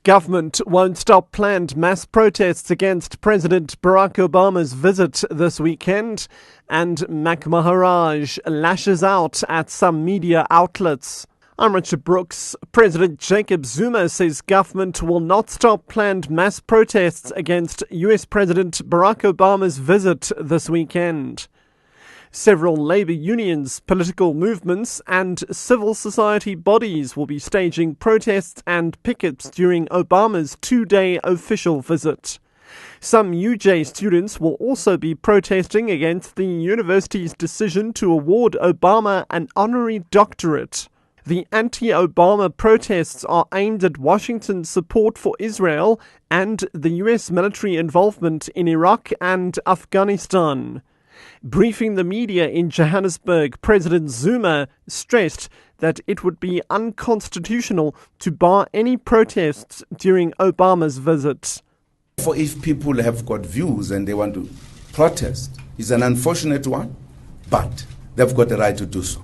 Government won't stop planned mass protests against President Barack Obama's visit this weekend, and Mac Maharaj lashes out at some media outlets. I'm Richard Brooks. President Jacob Zuma says government will not stop planned mass protests against US President Barack Obama's visit this weekend. Several labour unions, political movements and civil society bodies will be staging protests and pickets during Obama's two-day official visit. Some UJ students will also be protesting against the university's decision to award Obama an honorary doctorate. The anti-Obama protests are aimed at Washington's support for Israel and the US military involvement in Iraq and Afghanistan. Briefing the media in Johannesburg, President Zuma stressed that it would be unconstitutional to bar any protests during Obama's visit. For if people have got views and they want to protest, it's an unfortunate one, but they've got the right to do so.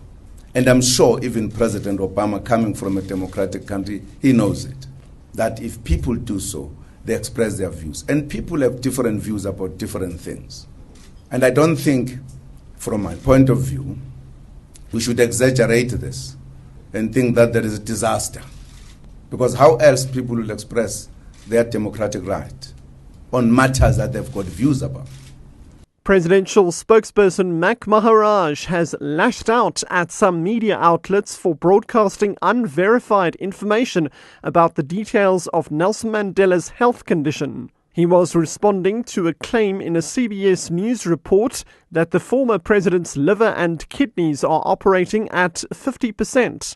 And I'm sure even President Obama, coming from a democratic country, he knows it, that if people do so, they express their views. And people have different views about different things. And I don't think, from my point of view, we should exaggerate this and think that there is a disaster. Because how else people will express their democratic right on matters that they've got views about? Presidential spokesperson Mac Maharaj has lashed out at some media outlets for broadcasting unverified information about the details of Nelson Mandela's health condition. He was responding to a claim in a CBS News report that the former president's liver and kidneys are operating at 50%,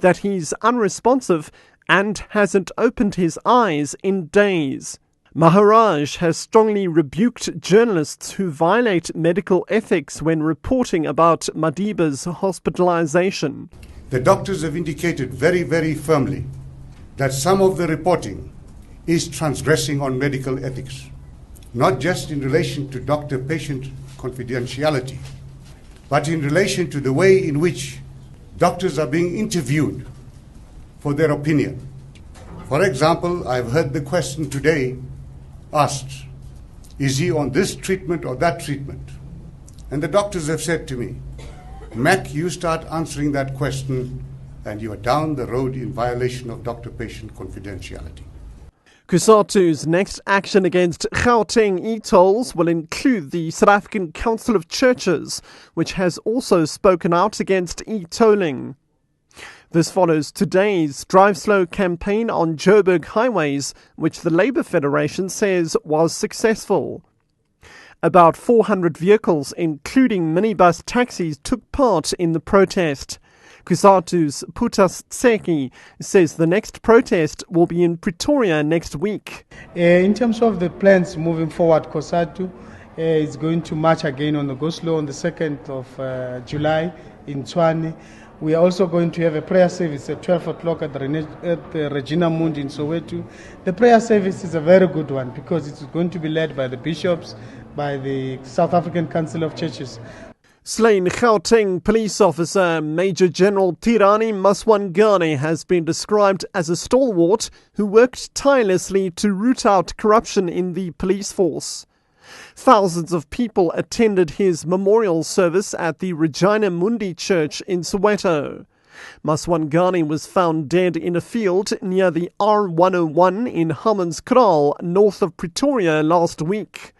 that he's unresponsive and hasn't opened his eyes in days. Maharaj has strongly rebuked journalists who violate medical ethics when reporting about Madiba's hospitalization. The doctors have indicated very, very firmly that some of the reporting is transgressing on medical ethics, not just in relation to doctor-patient confidentiality, but in relation to the way in which doctors are being interviewed for their opinion. For example, I've heard the question today asked, is he on this treatment or that treatment? And the doctors have said to me, Mac, you start answering that question and you are down the road in violation of doctor-patient confidentiality. COSATU's next action against Gauteng e-tolls will include the South African Council of Churches, which has also spoken out against e-tolling. This follows today's Drive Slow campaign on Joburg highways, which the Labour Federation says was successful. About 400 vehicles, including minibus taxis, took part in the protest. COSATU's Putas Tseki says the next protest will be in Pretoria next week. In terms of the plans moving forward, COSATU is going to march again on the Go Slow on the 2nd of July in Tshwane. We are also going to have a prayer service at 12 o'clock at the Regina Mundi in Soweto. The prayer service is a very good one because it's going to be led by the bishops, by the South African Council of Churches. Slain Gauteng police officer Major General Tirani Maswangane has been described as a stalwart who worked tirelessly to root out corruption in the police force. Thousands of people attended his memorial service at the Regina Mundi Church in Soweto. Maswangane was found dead in a field near the R101 in Hammanskraal, north of Pretoria, last week.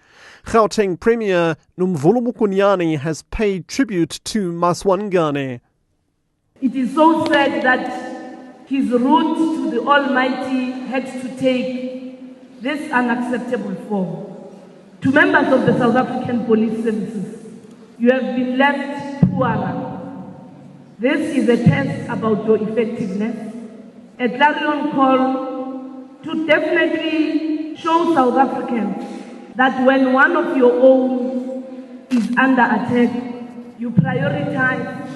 Gauteng Premier Nomvula Mokonyane has paid tribute to Maswangane. It is so sad that his route to the Almighty had to take this unacceptable form. To members of the South African Police Services, you have been left poorer. This is a test about your effectiveness, a clarion call to definitely show South Africans that when one of your own is under attack, you prioritize